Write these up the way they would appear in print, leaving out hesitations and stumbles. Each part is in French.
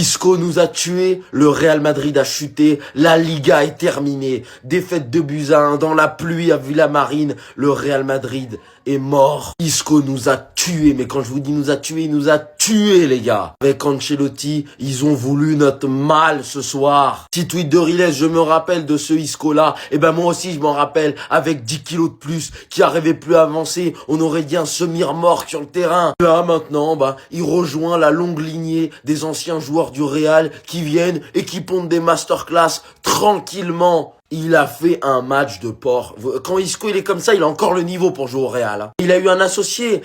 Isco nous a tués, le Real Madrid a chuté, la Liga est terminée. Défaite de buts à 1 dans la pluie à Villamarine, le Real Madrid est mort. Isco nous a tués, mais quand je vous dis nous a tués, il nous a tués les gars. Avec Ancelotti, ils ont voulu notre mal ce soir. Petit tweet de Riles, je me rappelle de ce Isco là, et ben moi aussi je m'en rappelle, avec 10 kilos de plus, qui arrivait plus à avancer, on aurait dit un semi-remorque sur le terrain. Là maintenant, il rejoint la longue lignée des anciens joueurs du Real qui viennent et qui pondent des masterclass tranquillement. Il a fait un match de porc. Quand Isco il est comme ça, il a encore le niveau pour jouer au Real. Il a eu un associé.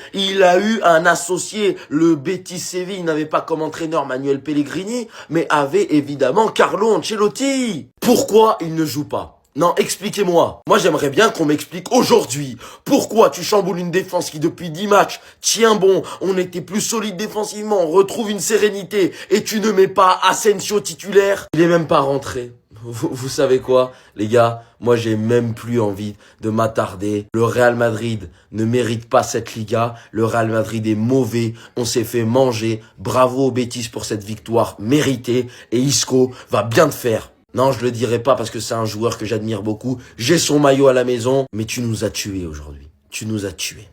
Le Betis Séville n'avait pas comme entraîneur Manuel Pellegrini, mais avait évidemment Carlo Ancelotti. Pourquoi il ne joue pas ? Non, expliquez-moi. Moi, j'aimerais bien qu'on m'explique aujourd'hui pourquoi tu chamboules une défense qui, depuis 10 matchs, tient bon, on était plus solide défensivement, on retrouve une sérénité, et tu ne mets pas Asensio titulaire. Il est même pas rentré. Vous savez quoi, les gars, moi j'ai même plus envie de m'attarder. Le Real Madrid ne mérite pas cette Liga. Le Real Madrid est mauvais. On s'est fait manger. Bravo au Betis pour cette victoire méritée. Et Isco va bien te faire. Non, je le dirai pas parce que c'est un joueur que j'admire beaucoup. J'ai son maillot à la maison. Mais tu nous as tués aujourd'hui. Tu nous as tués.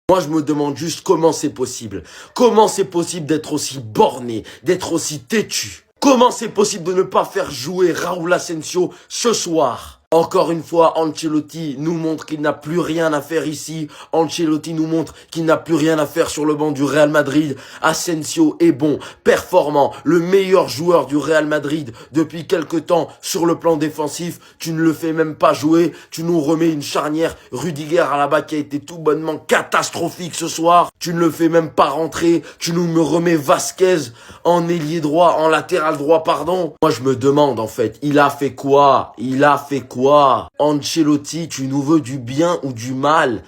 Moi, je me demande juste comment c'est possible. Comment c'est possible d'être aussi borné, d'être aussi têtu? Comment c'est possible de ne pas faire jouer Raúl Asensio ce soir? Encore une fois, Ancelotti nous montre qu'il n'a plus rien à faire ici. Ancelotti nous montre qu'il n'a plus rien à faire sur le banc du Real Madrid. Asensio est bon, performant, le meilleur joueur du Real Madrid depuis quelque temps sur le plan défensif. Tu ne le fais même pas jouer. Tu nous remets une charnière Rudiger à la bas qui a été tout bonnement catastrophique ce soir. Tu ne le fais même pas rentrer. Tu nous me remets Vasquez en ailier droit, en latéral droit, pardon. Moi, je me demande en fait, il a fait quoi? Ancelotti, tu nous veux du bien ou du mal?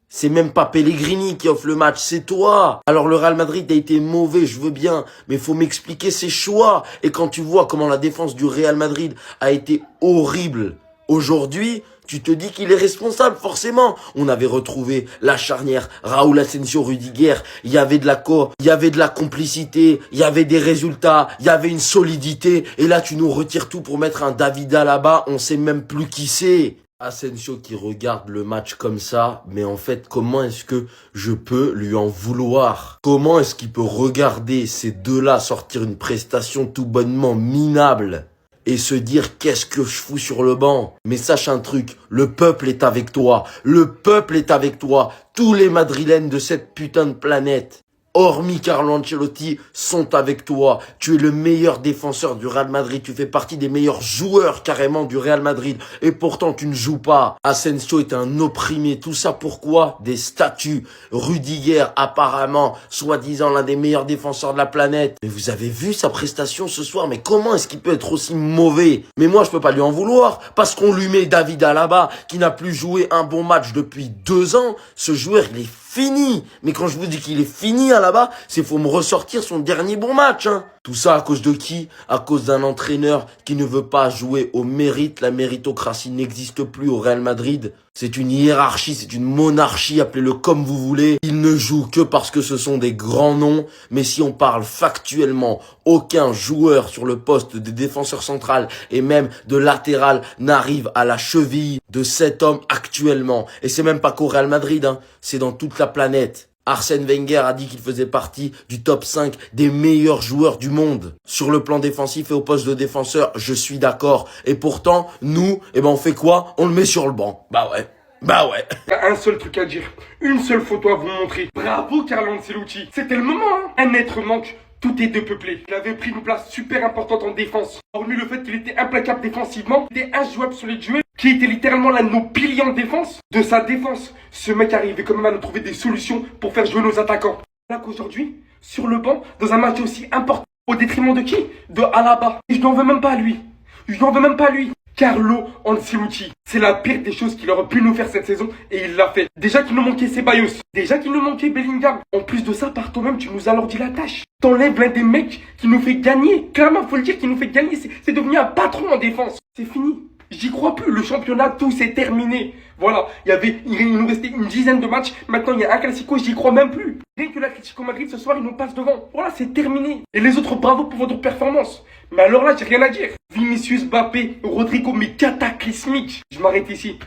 C'est même pas Pellegrini qui offre le match, c'est toi. Alors le Real Madrid a été mauvais, je veux bien, mais faut m'expliquer ses choix. Et quand tu vois comment la défense du Real Madrid a été horrible aujourd'hui, tu te dis qu'il est responsable, forcément. On avait retrouvé la charnière Raúl Asensio Rudiger. Il y avait de la il y avait de la complicité, il y avait des résultats, il y avait une solidité. Et là, tu nous retires tout pour mettre un David Alaba. On sait même plus qui c'est. Asensio qui regarde le match comme ça, mais en fait, comment est-ce que je peux lui en vouloir? Comment est-ce qu'il peut regarder ces deux-là sortir une prestation tout bonnement minable et se dire qu'est-ce que je fous sur le banc? Mais sache un truc, le peuple est avec toi. Le peuple est avec toi. Tous les Madrilènes de cette putain de planète, hormis Carlo Ancelotti, sont avec toi. Tu es le meilleur défenseur du Real Madrid. Tu fais partie des meilleurs joueurs carrément du Real Madrid. Et pourtant, tu ne joues pas. Asensio est un opprimé. Tout ça pourquoi? Des statuts. Rudiger, apparemment, soi-disant l'un des meilleurs défenseurs de la planète. Mais vous avez vu sa prestation ce soir? Mais comment est-ce qu'il peut être aussi mauvais? Mais moi, je peux pas lui en vouloir. Parce qu'on lui met David Alaba, qui n'a plus joué un bon match depuis 2 ans. Ce joueur, il est fini. Mais quand je vous dis qu'il est fini là-bas, c'est faut me ressortir son dernier bon match. Tout ça à cause de qui? À cause d'un entraîneur qui ne veut pas jouer au mérite. La méritocratie n'existe plus au Real Madrid. C'est une hiérarchie, c'est une monarchie, appelez-le comme vous voulez. Il ne joue que parce que ce sont des grands noms. Mais si on parle factuellement, aucun joueur sur le poste de défenseur central et même de latéral n'arrive à la cheville de cet homme actuellement. Et c'est même pas qu'au Real Madrid, c'est dans toute la planète. Arsène Wenger a dit qu'il faisait partie du top 5 des meilleurs joueurs du monde. Sur le plan défensif et au poste de défenseur, je suis d'accord. Et pourtant, nous, on fait quoi? On le met sur le banc. Bah ouais. Il y a un seul truc à dire, une seule photo à vous montrer. Bravo Carlo Ancelotti. C'était le moment, Un être manque, tout est dépeuplé. Il avait pris une place super importante en défense. Hormis le fait qu'il était implacable défensivement, il était injouable sur les duels, qui était littéralement l'un de nos piliers en défense. De sa défense, ce mec arrivait quand même à nous trouver des solutions pour faire jouer nos attaquants. Là qu'aujourd'hui, sur le banc, dans un match aussi important, au détriment de qui? De Alaba. Et je n'en veux même pas à lui. Carlo Ancelotti. C'est la pire des choses qu'il aurait pu nous faire cette saison et il l'a fait. Déjà qu'il nous manquait Ceballos. Déjà qu'il nous manquait Bellingham. En plus de ça, par toi-même, tu nous alourdis la tâche. T'enlèves l'un des mecs qui nous fait gagner. Clairement, faut le dire, qui nous fait gagner. C'est devenu un patron en défense. C'est fini. J'y crois plus. Le championnat, tout c'est terminé. Voilà, il nous restait une dizaine de matchs. Maintenant, il y a un Classico, j'y crois même plus. Rien que l'Atlético Madrid, ce soir, ils nous passent devant. Voilà, c'est terminé. Et les autres, bravo pour votre performance. Mais alors là, j'ai rien à dire. Vinicius, Mbappé, Rodrigo, mais cataclysmique. Je m'arrête ici.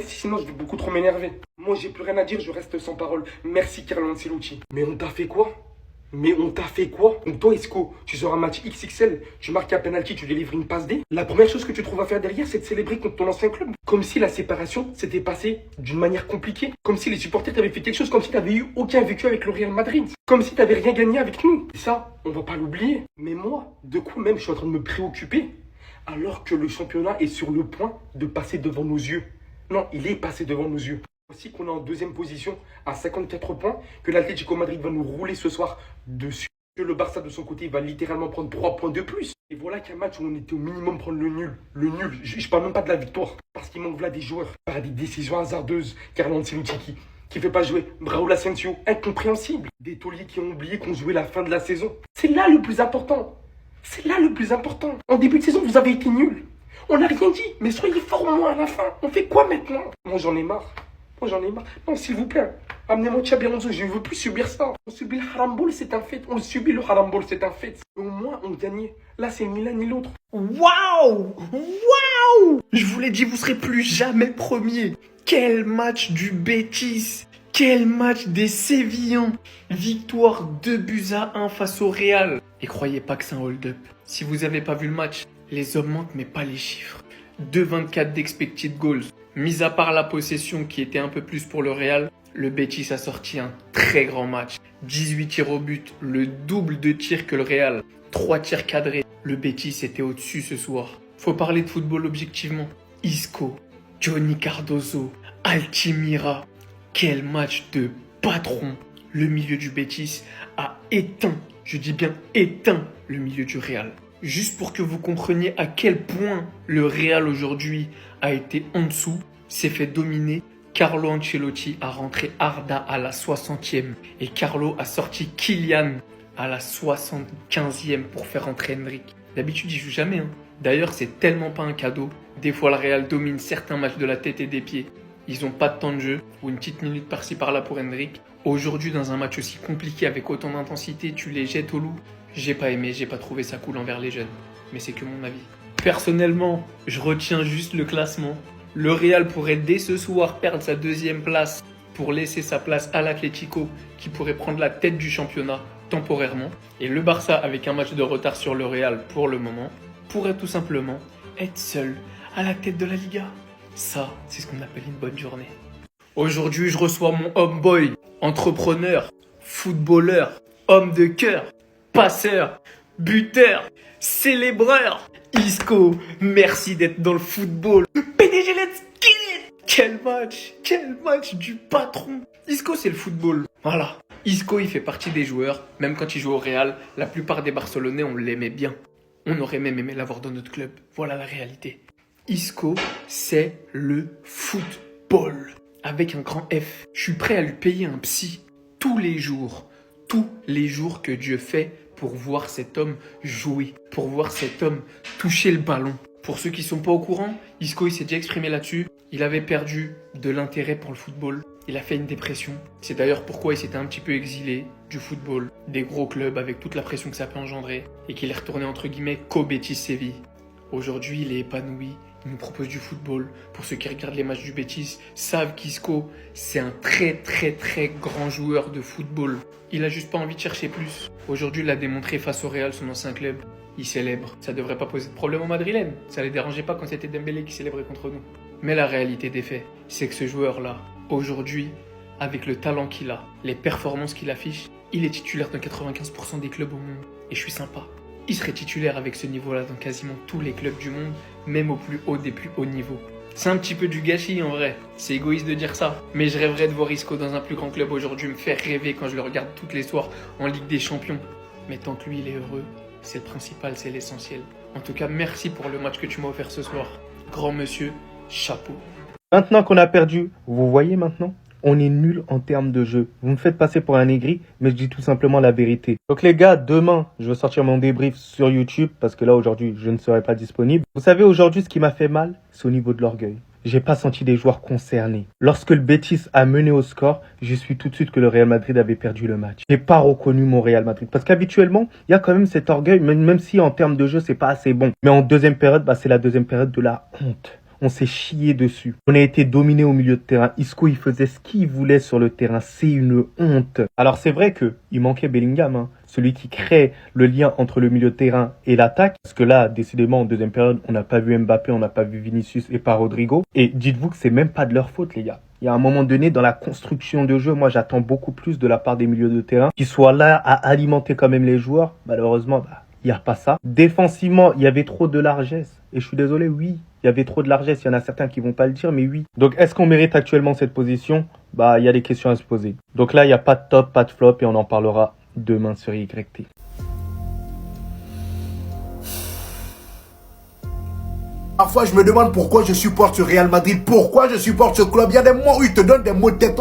Sinon je vais beaucoup trop m'énerver. Moi, j'ai plus rien à dire, je reste sans parole. Merci, Carlo Ancelotti. Mais on t'a fait quoi? Donc toi, Isco, tu sors un match XXL, tu marques un penalty, tu délivres une passe D. La première chose que tu trouves à faire derrière, c'est de célébrer contre ton ancien club. Comme si la séparation s'était passée d'une manière compliquée. Comme si les supporters t'avaient fait quelque chose, comme si t'avais eu aucun vécu avec le Real Madrid. Comme si t'avais rien gagné avec nous. Et ça, on va pas l'oublier. Mais moi, de quoi même je suis en train de me préoccuper alors que le championnat est sur le point de passer devant nos yeux. Non, il est passé devant nos yeux. Aussi qu'on est en deuxième position à 54 points, que l'Atlético Madrid va nous rouler ce soir dessus, que le Barça de son côté va littéralement prendre 3 points de plus. Et voilà qu'un match où on était au minimum prendre le nul. Le nul, je parle même pas de la victoire, parce qu'il manque là des joueurs, par des décisions hasardeuses. Carlo Ancelotti qui fait pas jouer Raúl Asensio, incompréhensible. Des tauliers qui ont oublié qu'on jouait la fin de la saison. C'est là le plus important. En début de saison, vous avez été nuls. On n'a rien dit, mais soyez forts au moins à la fin. On fait quoi maintenant? Moi, j'en ai marre. Non, s'il vous plaît, amenez-moi Xabi Alonso, je ne veux plus subir ça. On subit le harambol, c'est un fait. Au moins, on gagnait. Là, c'est ni l'un ni l'autre. Waouh! Je vous l'ai dit, vous serez plus jamais premier. Quel match du Betis! Quel match des Sévillans! Victoire 2-1 face au Real. Et croyez pas que c'est un hold-up. Si vous avez pas vu le match, les hommes mentent mais pas les chiffres. 2,24 d'expected goals. Mis à part la possession qui était un peu plus pour le Real, le Betis a sorti un très grand match. 18 tirs au but, le double de tirs que le Real. 3 tirs cadrés. Le Betis était au-dessus ce soir. Faut parler de football objectivement. Isco, Johnny Cardozo, Altimira. Quel match de patron. Le milieu du Betis a éteint, je dis bien éteint, le milieu du Real. Juste pour que vous compreniez à quel point le Real aujourd'hui a été en dessous, s'est fait dominer. Carlo Ancelotti a rentré Arda à la 60e et Carlo a sorti Kylian à la 75e pour faire rentrer Endrick. D'habitude, il joue jamais. D'ailleurs, c'est tellement pas un cadeau. Des fois, le Real domine certains matchs de la tête et des pieds. Ils n'ont pas de temps de jeu ou une petite minute par-ci par-là pour Endrick. Aujourd'hui, dans un match aussi compliqué avec autant d'intensité, tu les jettes au loup. J'ai pas aimé, j'ai pas trouvé ça cool envers les jeunes. Mais c'est que mon avis. Personnellement, je retiens juste le classement. Le Real pourrait dès ce soir perdre sa deuxième place pour laisser sa place à l'Atlético qui pourrait prendre la tête du championnat temporairement. Et le Barça, avec un match de retard sur le Real pour le moment, pourrait tout simplement être seul à la tête de la Liga. Ça, c'est ce qu'on appelle une bonne journée. Aujourd'hui, je reçois mon homeboy, entrepreneur, footballeur, homme de cœur, passeur, buteur, célébreur. Isco, merci d'être dans le football. Le PDG, let's get it! Quel match du patron. Isco, c'est le football. Voilà. Isco, il fait partie des joueurs. Même quand il joue au Real, la plupart des Barcelonais, on l'aimait bien. On aurait même aimé l'avoir dans notre club. Voilà la réalité. Isco, c'est le football. Avec un grand F. Je suis prêt à lui payer un psy tous les jours que Dieu fait pour voir cet homme jouer, pour voir cet homme toucher le ballon. Pour ceux qui ne sont pas au courant, Isco il s'est déjà exprimé là-dessus. Il avait perdu de l'intérêt pour le football. Il a fait une dépression. C'est d'ailleurs pourquoi il s'était un petit peu exilé du football, des gros clubs avec toute la pression que ça peut engendrer et qu'il est retourné entre guillemets qu'au Betis Séville. Aujourd'hui, il est épanoui. Il nous propose du football. Pour ceux qui regardent les matchs du Betis, savent qu'Isco, c'est un très grand joueur de football. Il a juste pas envie de chercher plus. Aujourd'hui, il l'a démontré face au Real, son ancien club. Il célèbre. Ça devrait pas poser de problème aux Madrilènes. Ça les dérangeait pas quand c'était Dembélé qui célébrait contre nous. Mais la réalité des faits, c'est que ce joueur-là, aujourd'hui, avec le talent qu'il a, les performances qu'il affiche, il est titulaire dans 95% des clubs au monde. Et je suis sympa. Il serait titulaire avec ce niveau-là dans quasiment tous les clubs du monde, même au plus haut des plus hauts niveaux. C'est un petit peu du gâchis en vrai, c'est égoïste de dire ça. Mais je rêverais de voir Isco dans un plus grand club aujourd'hui me faire rêver quand je le regarde toutes les soirs en Ligue des Champions. Mais tant que lui il est heureux, c'est le principal, c'est l'essentiel. En tout cas, merci pour le match que tu m'as offert ce soir. Grand monsieur, chapeau. Maintenant qu'on a perdu, vous voyez maintenant, on est nul en termes de jeu. Vous me faites passer pour un aigri, mais je dis tout simplement la vérité. Donc les gars, demain, je vais sortir mon débrief sur YouTube, parce que là aujourd'hui, je ne serai pas disponible. Vous savez, aujourd'hui, ce qui m'a fait mal, c'est au niveau de l'orgueil. j'ai pas senti des joueurs concernés. Lorsque le Betis a mené au score, j'ai su tout de suite que le Real Madrid avait perdu le match. J'ai pas reconnu mon Real Madrid. Parce qu'habituellement, il y a quand même cet orgueil, même si en termes de jeu, c'est pas assez bon. Mais en deuxième période, c'est la deuxième période de la honte. On s'est chié dessus. On a été dominé au milieu de terrain. Isco, il faisait ce qu'il voulait sur le terrain. C'est une honte. Alors c'est vrai que il manquait Bellingham, celui qui crée le lien entre le milieu de terrain et l'attaque. Parce que là, décidément, en deuxième période, on n'a pas vu Mbappé, on n'a pas vu Vinicius et pas Rodrigo. Et dites-vous que c'est même pas de leur faute, les gars. Il y a un moment donné, dans la construction de jeu, moi j'attends beaucoup plus de la part des milieux de terrain qui soient là à alimenter quand même les joueurs. Malheureusement, il n'y a pas ça. Défensivement, il y avait trop de largesse. Et je suis désolé, oui, il y avait trop de largesse. Il y en a certains qui vont pas le dire, mais oui. Donc, est-ce qu'on mérite actuellement cette position? Il y a des questions à se poser. Donc là, il n'y a pas de top, pas de flop, et on en parlera demain sur YT. Parfois, je me demande pourquoi je supporte ce Real Madrid, pourquoi je supporte ce club. Il y a des moments où ils te donnent des mots de tête.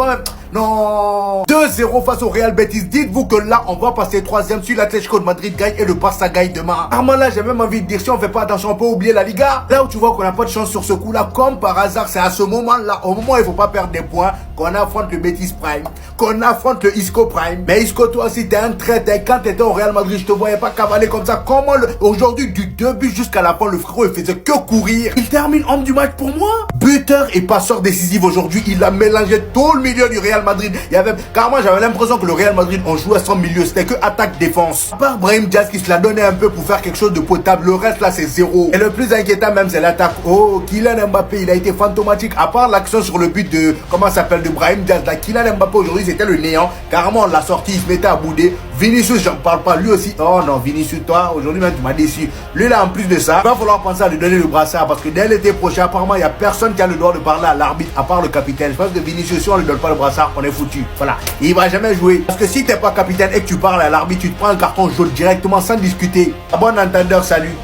Non. 2-0 face au Real Betis. Dites-vous que là, on va passer troisième si l'Atlético de Madrid gagne et le Barça gagne demain. Là, j'ai même envie de dire, si on fait pas attention, on peut oublier la Liga. Là où tu vois qu'on n'a pas de chance sur ce coup-là, comme par hasard, c'est à ce moment-là, au moment où il faut pas perdre des points, qu'on affronte le Betis Prime, qu'on affronte le Isco Prime. Mais Isco, toi aussi, t'es un traître. Quand t'étais au Real Madrid, je te voyais pas cavaler comme ça. Comment aujourd'hui, du début jusqu'à la fin, le frérot, il faisait que courir. Il termine homme du match pour moi. Buteur et passeur décisif aujourd'hui. Il a mélangé tout le milieu du Real Madrid. Carrément, j'avais l'impression que le Real Madrid, on jouait sans milieu. C'était que attaque-défense. À part Brahim Diaz qui se l'a donné un peu pour faire quelque chose de potable. Le reste là, c'est zéro. Et le plus inquiétant même, c'est l'attaque. Oh, Kylian Mbappé, il a été fantomatique. À part l'action sur le but de, de Brahim Diaz. Là, Kylian Mbappé aujourd'hui, c'était le néant. Carrément, on l'a sorti, il se mettait à bouder. Vinicius, j'en parle pas. Lui aussi. Oh non, Vinicius, toi, aujourd'hui même, tu m'as déçu. Lui là, en plus de ça, il va falloir penser à lui donner le brassard. Parce que dès l'été prochain, apparemment, il n'y a personne qui a le droit de parler à l'arbitre, à part le capitaine. Je pense que Vinicius, si on ne lui donne pas le brassard, on est foutu. Voilà. Il va jamais jouer. Parce que si t'es pas capitaine et que tu parles à l'arbitre, tu te prends un carton jaune directement sans discuter. À bon entendeur, salut.